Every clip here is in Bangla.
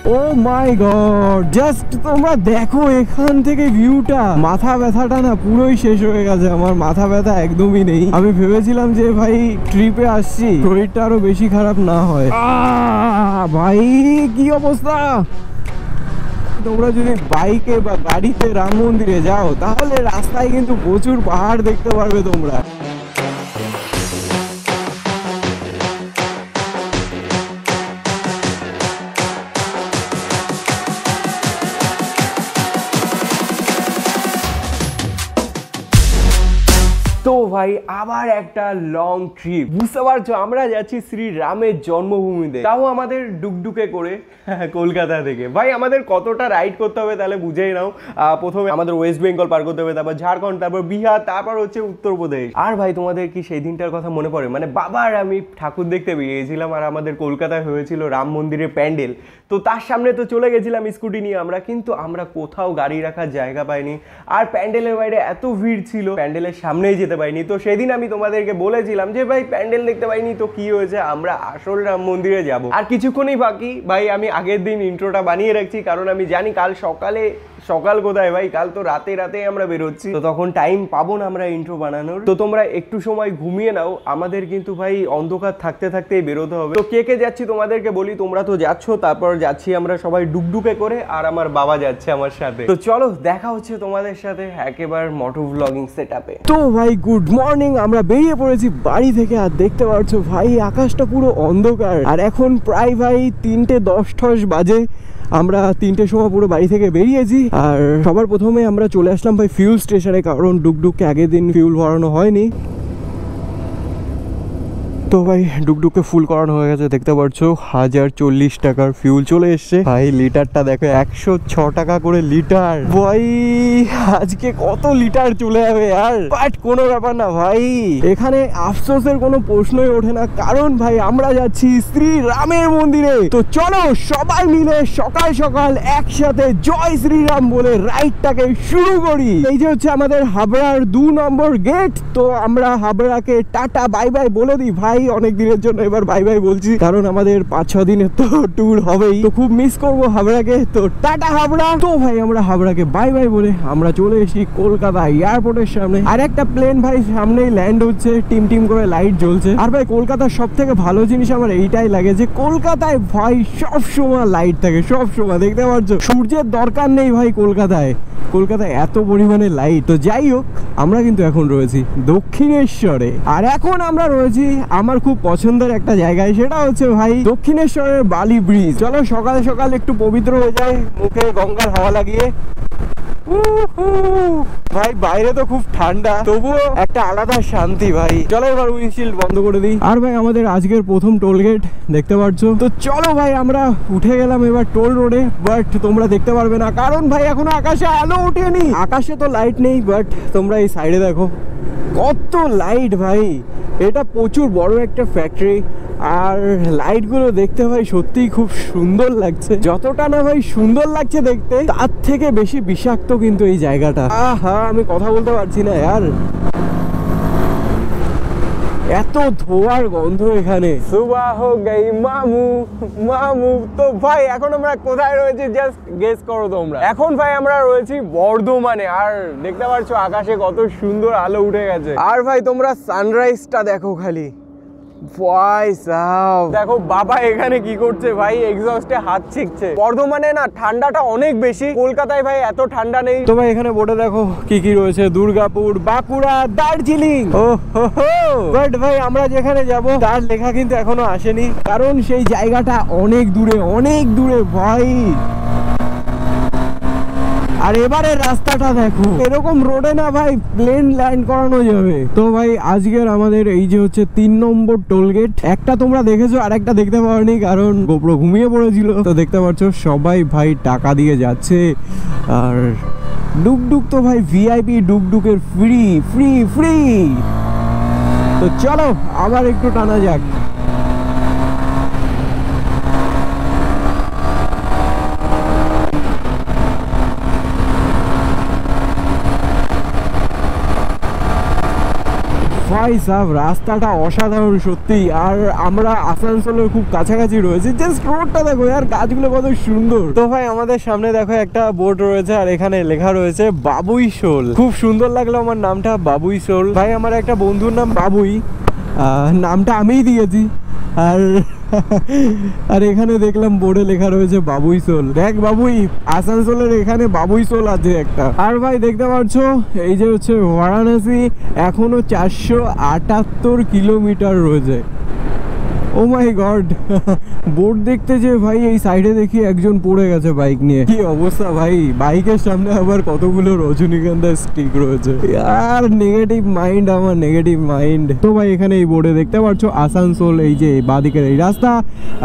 ও মাই গড, জাস্ট তোমরা দেখো এখান থেকে ভিউটা। মাথা ব্যথাটা না পুরোই শেষ হয়ে গেছে, আমার মাথা ব্যথা একদমই নেই। আমি ভেবেছিলাম যে ভাই ট্রিপে আসছি, শরীরটা আরো বেশি খারাপ না হয়। ভাই কি অবস্থা! তোমরা যদি বাইকে বা গাড়িতে রাম মন্দিরে যাও তাহলে রাস্তায় কিন্তু প্রচুর পাহাড় দেখতে পারবে তোমরা। তো ভাই আবার একটা লং ট্রিপ, বুঝতে পারছো আমরা যাচ্ছি শ্রী রামের জন্মভূমিতে, তাও আমাদের ডুকডুকে করে কলকাতা থেকে। ভাই আমাদের কতটা রাইড করতে হবে তাহলে বুঝেই নাও। প্রথমে আমাদের ওয়েস্ট বেঙ্গল পার করতে হবে, তারপর ঝাড়খণ্ড, তারপর বিহার, তারপর হচ্ছে উত্তরপ্রদেশ। আর ভাই তোমাদের কি সেই দিনটার কথা মনে পড়ে? মানে বাবার আমি ঠাকুর দেখতে বেরিয়েছিলাম আর আমাদের কলকাতায় হয়েছিল রাম মন্দিরের প্যান্ডেল। তো তার সামনে তো চলে গেছিলাম স্কুটি নিয়ে আমরা, কিন্তু আমরা কোথাও গাড়ি রাখার জায়গা পাইনি। আর প্যান্ডেলের বাইরে এত ভিড় ছিল, প্যান্ডেলের সামনেই যেতে পাইনি। তো সেদিন আমি তোমাদেরকে বলেছিলাম যে ভাই প্যান্ডেল দেখতে পাইনি, তো কি হয়েছে, আমরা আসল রাম মন্দিরে যাব। আর কিছুক্ষণই বাকি ভাই, আমি আগের দিন ইন্ট্রোটা বানিয়ে রাখছি, কারণ আমি জানি কাল সকাল কোথায় ভাই, কাল তো রাতে আমরা বেরোচ্ছি, তো তখন টাইম পাবো না আমরা ইন্ট্রো বানানোর। তো তোমরা একটু সময় ঘুমিয়ে নাও, আমাদের কিন্তু ভাই অন্ধকার থাকতে থাকতেই বেরোতে হবে। তো কে কে যাচ্ছি তোমাদেরকে বলি, তোমরা তো যাচ্ছ, তারপর যাচ্ছি আমরা সবাই ডুকডুকে করে, আর আমার বাবা যাচ্ছে আমার সাথে। তো চলো দেখা হচ্ছে তোমাদের সাথে একেবারে মোটো ব্লগিং সেটআপে। তো ভাই গুড মর্নিং, আমরা বেরিয়ে পড়েছি বাড়ি থেকে। আর দেখতে পাচ্ছ ভাই আকাশটা পুরো অন্ধকার, আর এখন প্রায় ভাই 3:10 বাজে। আমরা 3টের সময় পুরো বাড়ি থেকে বেরিয়েছি। আর সবার প্রথমে আমরা চলে আসলাম ভাই ফিউল স্টেশনে, কারণ ডুকডুককে আগের দিন ফিউল ভরানো হয়নি। তো ভাই ডুকডুককে ফুল করানো হয়ে গেছে, দেখতে পাচ্ছ 1040 টাকার ফিউল চলে এসছে। ভাই লিটারটা দেখো 106 টাকা করে লিটার। ভাই আজকে কত লিটার চলে যাবে আর, বাট কোনো ব্যাপার না ভাই, এখানে আফসোসের কোনো প্রশ্নই ওঠে না, কারণ ভাই আমরা যাচ্ছি শ্রী রামের মন্দিরে। তো চলো সবাই মিলে সকাল সকাল একসাথে জয় শ্রীরাম বলে রাইডটাকে শুরু করি। এই যে হচ্ছে আমাদের হাবড়ার 2 নম্বর গেট। তো আমরা হাবড়াকে টাটা বাই বাই বলে দিই ভাই, অনেক দিনের জন্য এবার বাই বাই বলছি, কারণ আমাদের 5-6 দিনের তো ট্যুর হবেই, তো খুব মিস করবো হাবড়াকে। তো টাটা হাবড়া। তো ভাই আমরা হাবড়াকে বাই বাই বলে আমরা চলে এসেছি কলকাতা এয়ারপোর্টের সামনে। আর একটা প্লেন ভাই সামনেই ল্যান্ড হচ্ছে, টিম টিম করে লাইট জ্বলছে। আর ভাই কলকাতার সব থেকে ভালো জিনিস আমার এইটাই লাগে যে কলকাতায় ভাই সব সময় লাইট থাকে, সব সময়। দেখতে পাচ্ছ সূর্যের দরকার নেই ভাই কলকাতায় এত পরিমাণে লাইট। তো যাই হোক, আমরা কিন্তু এখন রয়েছি দক্ষিণেশ্বরে, আর এখন আমরা রয়েছি আমার খুব পছন্দের একটা জায়গায়, সেটা হচ্ছে ভাই দক্ষিণেশ্বরের বালি ব্রিজ। চলো সকাল সকাল একটু পবিত্র হয়ে যায়, মুখে গঙ্গার হাওয়া লাগিয়ে। ভাই বাইরে তো খুব ঠান্ডা, তবুও একটা আলাদা শান্তি ভাই। চলো এবার উইন্ডশিল্ড বন্ধ করে দিই। আর ভাই আমাদের আজকের প্রথম টোল গেট দেখতে পাচ্ছ। তো চলো ভাই আমরা উঠে গেলাম এবার টোল রোডে, বাট তোমরা দেখতে পারবে না, কারণ ভাই এখনো আকাশে আলো ওঠেনি। আকাশে তো লাইট নেই, বাট তোমরা এই সাইডে দেখো কত লাইট ভাই। এটা প্রচুর বড় একটা ফ্যাক্টরি, আর লাইটগুলো দেখতে ভাই সত্যিই খুব সুন্দর লাগছে। যতটা না ভাই সুন্দর লাগছে দেখতে, তার থেকে বেশি বিষাক্ত কিন্তু এই জায়গাটা। আহা আমি কথা বলতে পারছি না यार, এত ধোয়ার গন্ধ এখানে। সুবাহ হো গই মামু মামু। তো ভাই এখন আমরা কোথায় রয়েছি জাস্ট গেস করো তোমরা। এখন ভাই আমরা রয়েছি বর্ধমানে, আর দেখতে পাচ্ছ আকাশে কত সুন্দর আলো উঠে গেছে। আর ভাই তোমরা সানরাইজটা দেখো খালি, ভাই সাহেব দেখো বাবা এখানে কি করছে ভাই, এক্সস্টে হাত ছিকছে। বর্ধমানে না ঠান্ডাটা অনেক বেশি, কলকাতায় ভাই এত ঠান্ডা নেই। তো ভাই এখানে বোর্ডে দেখো কি কি রয়েছে, দুর্গাপুর, বাঁকুড়া, দার্জিলিং। ও হো হো, বাট ভাই আমরা যেখানে যাব তার লেখা কিন্তু এখনো আসেনি, কারণ সেই জায়গাটা অনেক দূরে ভাই। আর এবারে রাস্তাটা দেখো, এরকম রোডে না ভাই প্লেন ল্যান্ড করানো যাবে। তো ভাই আজকের আমাদের এই যে হচ্ছে 3 নম্বর টোল গেট। একটা তোমরা দেখেছো, আর একটা দেখতে পাওনি কারণ গোপ্রো ঘুমিয়ে পড়েছিল। তো দেখতে পাচ্ছ সবাই ভাই টাকা দিয়ে যাচ্ছে, আর ডুকডুক তো ভাই ভিআইপি, ডুকডুকের ফ্রি ফ্রি ফ্রি। তো চলো আবার একটু টানা যাক। ভাই সাহেব রাস্তাটা অসাধারণ সত্যি। আর আমরা আসানসোলের খুব কাছাকাছি রয়েছে, জাস্ট রোডটা দেখো আর গাছগুলো কত সুন্দর। তো ভাই আমাদের সামনে দেখো একটা বোর্ড রয়েছে আর এখানে লেখা রয়েছে বাবুই শোল। খুব সুন্দর লাগলো আমার নামটা, বাবুই শোল। ভাই আমার একটা বন্ধুর নাম বাবুই, নামটা আমিই দিয়েছি। আর আর এখানে দেখলাম বোর্ডে লেখা রয়েছে বাবুই শোল। দেখ বাবুই, আসানসোলের এখানে বাবুই শোল আছে একটা। আর ভাই দেখতে পাচ্ছ এই যে হচ্ছে বারাণসী, এখনো 478 কিলোমিটার রয়েছে। ও মাই গড, বোর্ড দেখতে যে ভাই এই সাইডে দেখি একজন পড়ে গেছে বাইক নিয়ে। কি অবস্থা ভাই, বাইকের সামনে আবার কতগুলো রজনীগন্ধা স্টিক রয়েছে। আর নেগেটিভ মাইন্ড, আমার নেগেটিভ মাইন্ড। তো ভাই এখানে এই বোর্ডে দেখতে পাচ্ছ আসানসোল, এই যে বাঁদিকের এই রাস্তা,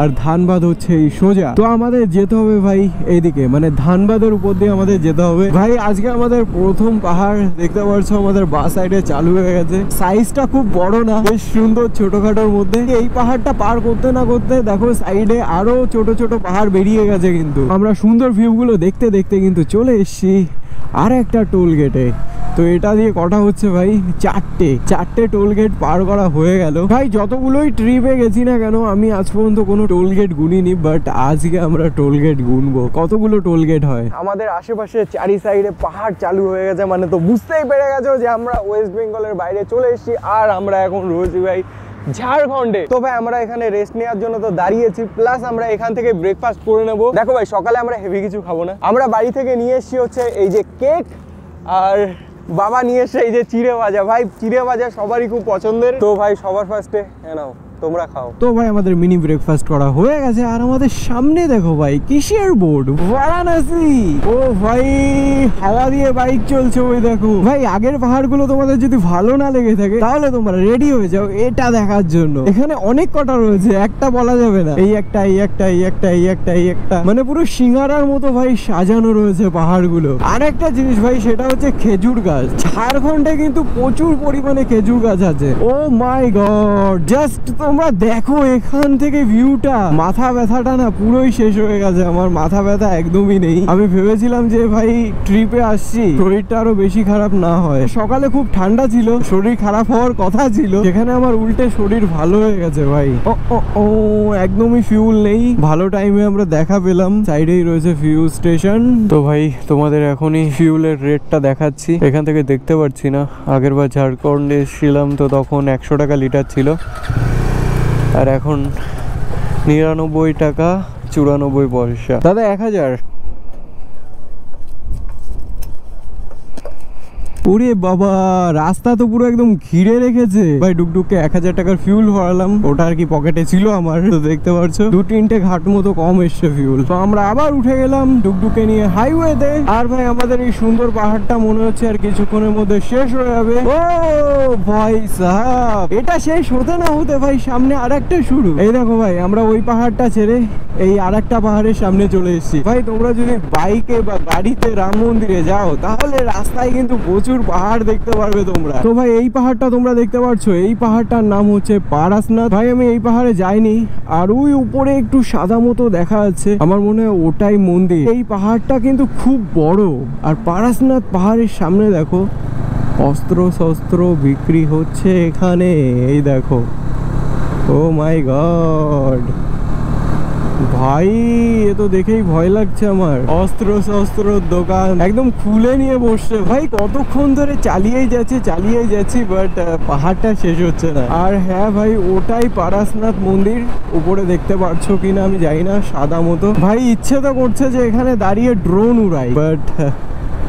আর ধানবাদ হচ্ছে এই সোজা। তো আমাদের যেতে হবে ভাই এইদিকে, মানে ধানবাদের উপর দিয়ে আমাদের যেতে হবে। ভাই আজকে আমাদের প্রথম পাহাড় দেখতে পাচ্ছ আমাদের বাঁ সাইডে চালু হয়ে গেছে। সাইজটা খুব বড় না, বেশ সুন্দর ছোটখাটোর মধ্যে। এই পাহাড়টা পার করতে না করতে দেখো সাইডে আরো ছোট ছোট পাহাড় বেরিয়ে গেছে। কিন্তু আমরা সুন্দর ভিউ গুলো দেখতে দেখতে কিন্তু চলে এসেছি আর একটা টোল গেটে। তো এটা দিয়ে কটা হচ্ছে ভাই, চারটে টোল গেট পার করা হয়ে গেল। ভাই যতগুলোই ট্রিপে গেছি না কেন আমি আজ পর্যন্ত কোনো টোল গেট গুনিনি, বাট আজকে আমরা টোল গেট গুনবো কতগুলো টোল গেট হয়। আমাদের আশেপাশে চারি সাইডে পাহাড় চালু হয়ে গেছে, মানে তো বুঝতেই পেরে গেছো যে আমরা ওয়েস্ট বেঙ্গলের বাইরে চলে এসেছি। আর আমরা এখন রয়েছি ভাই ঝাড়খণ্ডে। তো ভাই আমরা এখানে রেস্ট নেওয়ার জন্য তো দাঁড়িয়েছি, প্লাস আমরা এখান থেকে ব্রেকফাস্ট করে নেবো। দেখো ভাই সকালে আমরা হেভি কিছু খাবো না, আমরা বাড়ি থেকে নিয়ে এসেছি হচ্ছে এই যে কেক, আর বাবা নিয়ে এসছে এই যে চিড়ে ভাজা। ভাই চিড়ে ভাজা সবারই খুব পছন্দের। তো ভাই সবার ফার্স্টে নাও তোমরা খাও। তো ভাই আমাদের মিনি ব্রেকফাস্ট করা হয়ে গেছে। আর আমাদের সামনে দেখো ভাই কিসের বোর্ড, বারাণসী। ও ভাই হাওয়া দিয়ে বাইক চলছে ওই দেখো। ভাই আগের পাহাড়গুলো তোমাদের যদি ভালো না লেগে থাকে তাহলে তোমরা রেডি হয়ে যাও এটা দেখার জন্য। এখানে অনেক কটা রয়েছে, একটা বলা যাবে না। এই একটা, এই একটা, এই একটা, এই একটা, এই একটা, মানে পুরো সিঙ্গারার মতো ভাই সাজানো রয়েছে পাহাড়গুলো। আর একটা জিনিস ভাই সেটা হচ্ছে খেজুর গাছ। ঝাড়খণ্ডে কিন্তু প্রচুর পরিমাণে খেজুর গাছ আছে। ও মাই গড, জাস্ট তোমরা দেখো এখান থেকে ভিউটা। মাথা ব্যথাটা না পুরোই শেষ হয়ে গেছে, আমার মাথা ব্যথা একদমই নেই। আমি ভেবেছিলাম যে ভাই ট্রিপে আসছি শরীরটা আরো বেশি খারাপ না হয়। সকালে খুব ঠান্ডা ছিল, শরীর খারাপ হওয়ার কথা ছিল, সেখানে আমার উল্টে শরীর ভালো হয়ে গেছে ভাই। ও একদমই ফিউল নেই। ভালো টাইমে আমরা দেখা পেলাম, সাইডেই রয়েছে ফিউল স্টেশন। তো ভাই তোমাদের এখনই ফিউলের রেটটা দেখাচ্ছি। এখান থেকে দেখতে পাচ্ছি না, আগের বার ঝাড়খণ্ডে এসেছিলাম তো তখন 100 টাকা লিটার ছিল, আর এখন 99 টাকা 94 পয়সা। দাদা 1000। ওরে বাবা, রাস্তা তো পুরো একদম ঘিরে রেখেছে ভাই। ডুকডুককে 1000 টাকার ফিউল ভরালাম, ওটা আর কি পকেটে ছিল আমার। তো দেখতে পাচ্ছ 2-3টে ঘাট মতো কম এসছে ফিউল। তো আমরা আবার উঠে গেলাম ডুকডুকে নিয়ে হাইওয়েতে। আর ভাই আমাদের এই সুন্দর পাহাড়টা মনে হচ্ছে আর কিছুক্ষণের মধ্যে শেষ হয়ে যাবে। ও ভাই সাহেব, এটা শেষ হতে না হতে ভাই সামনে আর একটা শুরু। এই দেখো ভাই আমরা ওই পাহাড়টা ছেড়ে এই আর একটা পাহাড়ের সামনে চলে এসেছি। ভাই তোমরা যদি বাইকে বা গাড়িতে রাম মন্দিরে যাও তাহলে রাস্তায় কিন্তু প্রচুর পাহাড় দেখতে পারবে তোমরা। তো ভাই এই পাহাড়টা তোমরা দেখতে পাচ্ছ, এই পাহাড়টার নাম হচ্ছে পারাসনাথ। ভাই আমি এই পাহাড়ে যাইনি, আর ওই উপরে একটু সাদা মতো দেখা যাচ্ছে, আমার মনে হয় ওটাই মন্দির। এই পাহাড়টা কিন্তু খুব বড়। আর পারাসনাথ পাহাড়ের সামনে দেখো অস্ত্র শস্ত্র বিক্রি হচ্ছে এখানে, এই দেখো। ও মাই গড ভাই, এ তো দেখেই ভয় লাগছে আমার। অস্ত্র শস্ত্র দোকান একদম খুলে নিয়ে বসছে ভাই। কতক্ষণ ধরে চালিয়েই যাচ্ছি, বাট পাহাড়টা শেষ হচ্ছে না। আর হ্যাঁ ভাই ওটাই পারাসনাথ মন্দির, উপরে দেখতে পাচ্ছ কিনা আমি জানি না, সাদা মতো। ভাই ইচ্ছে তো করছে যে এখানে দাঁড়িয়ে ড্রোন উড়াই, বাট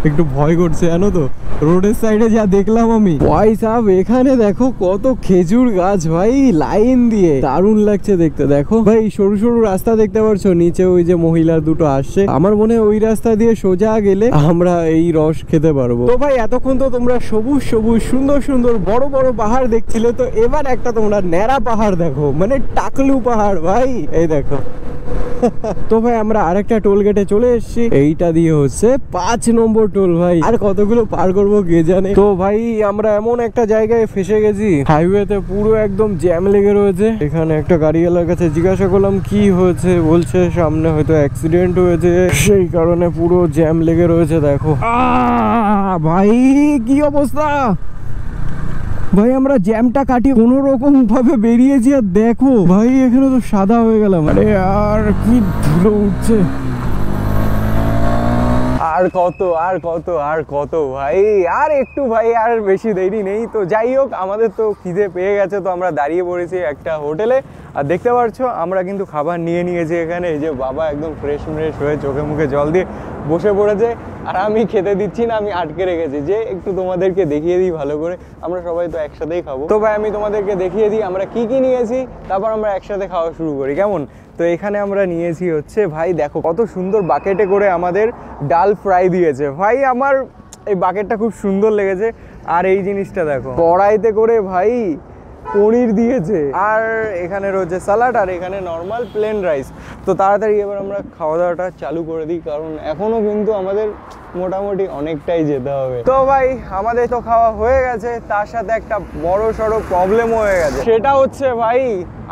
একটু ভয় করছে জানো তো। রোডের সাইডে যা দেখলাম আমি, ভাই সাহেব এখানে দেখো কত খেজুর গাছ ভাই লাইন দিয়ে, দারুণ লাগছে দেখতে। দেখো ভাই সরু সরু রাস্তা দেখতে পাচ্ছ, নিচে ওই যে মহিলা দুটো আসছে। আমার মনে হয় ওই রাস্তা দিয়ে সোজা গেলে আমরা এই রস খেতে পারবো। তো ভাই এতক্ষণ তো তোমরা সবুজ সবুজ সুন্দর সুন্দর বড় বড় পাহাড় দেখছিলে, তো এবার একটা তোমরা ন্যাড়া পাহাড় দেখো, মানে টাকলু পাহাড় ভাই। এই দেখো। তো ভাই আমরা আরেকটা টোল গেটে চলে এসেছি, এইটা দিয়ে হচ্ছে 5 নম্বর টোল। ভাই আর কতগুলো পার করবো কে জানে। তো ভাই আমরা এমন একটা জায়গায় ফেসে গেছি, হাইওয়েতে পুরো একদম জ্যাম লেগে রয়েছে। এখানে একটা গাড়িওয়ালার কাছে জিজ্ঞাসা করলাম কি হয়েছে, বলছে সামনে হয়তো অ্যাক্সিডেন্ট হয়েছে, সেই কারণে পুরো জ্যাম লেগে রয়েছে। দেখো ভাই কি অবস্থা। ভাই আমরা জ্যামটা কাটিয়ে কোনো রকম ভাবে বেরিয়েছি, আর দেখো ভাই এখানে তো সাদা হয়ে গেলাম। আরে আর কি ধুলো উঠছে। আর কত আর কত আর কত ভাই, আর একটু ভাই, আর বেশি দেরি নেই। তো যাই হোক, আমাদের তো খিদে পেয়ে গেছে, তো আমরা দাঁড়িয়ে পড়েছি একটা হোটেলে। আর দেখতে পাচ্ছ আমরা কিন্তু খাবার নিয়ে নিয়েছি এখানে। এই যে বাবা একদম ফ্রেশ হয়ে চোখে মুখে জল দিয়ে বসে পড়েছে, আর আমি খেতে দিচ্ছি না, আমি আটকে রেখেছি যে একটু তোমাদেরকে দেখিয়ে দিই ভালো করে। আমরা সবাই তো একসাথেই খাবো, তো ভাই আমি তোমাদেরকে দেখিয়ে দিই আমরা কি কি নিয়েছি, তারপর আমরা একসাথে খাওয়া শুরু করি, কেমন? তো এখানে আমরা নিয়েছি হচ্ছে, ভাই দেখো কত সুন্দর বাকেটে করে আমাদের ডাল ফ্রাই দিয়েছে। ভাই আমার এই বাকেটটা খুব সুন্দর লেগেছে। আর এই জিনিসটা দেখো, কড়াইতে করে ভাই পনির দিয়েছে, আর এখানে রয়েছে স্যালাড, আর এখানে নর্মাল প্লেন রাইস। তো তাড়াতাড়ি এবার আমরা খাওয়া দাওয়াটা চালু করে দিই, কারণ এখনো কিন্তু আমাদের মোটামুটি অনেকটাই যেতে হবে। তো ভাই আমাদের তো খাওয়া হয়ে গেছে, তার সাথে একটা বড় সড়ো প্রবলেমও হয়ে গেছে। সেটা হচ্ছে ভাই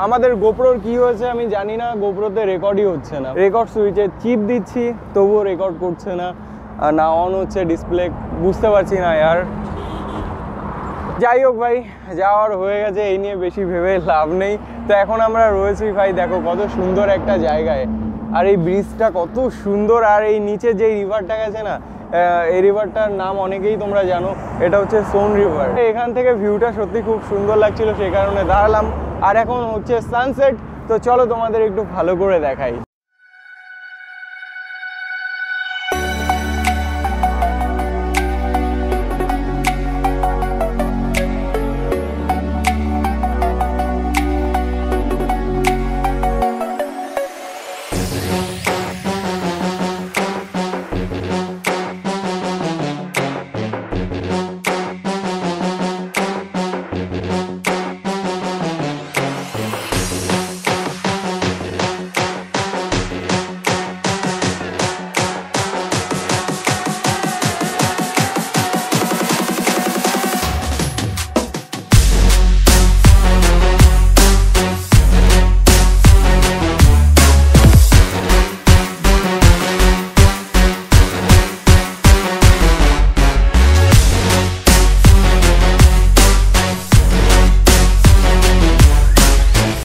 আমাদের গোপ্রোর কি হয়েছে আমি জানি না, গোপ্রোতে রেকর্ডই হচ্ছে না। রেকর্ড সুইচে চিপ দিচ্ছি তবুও রেকর্ড করছে না, আর না অন হচ্ছে ডিসপ্লে, বুঝতে পারছি না यार। যাই হোক ভাই, যাওয়ার হয়ে গেছে, এই নিয়ে বেশি ভেবে লাভ নেই। তো এখন আমরা রয়েছি ভাই দেখো কত সুন্দর একটা জায়গায়, আর এই ব্রিজটা কত সুন্দর, আর এই নিচে যে রিভারটা গেছে না, এই রিভারটার নাম অনেকেই তোমরা জানো, এটা হচ্ছে সোন রিভার। এখান থেকে ভিউটা সত্যি খুব সুন্দর লাগছিল, সেই কারণে দাঁড়ালাম। আর এখন হচ্ছে সানসেট, তো চলো তোমাদের একটু ভালো করে দেখাই।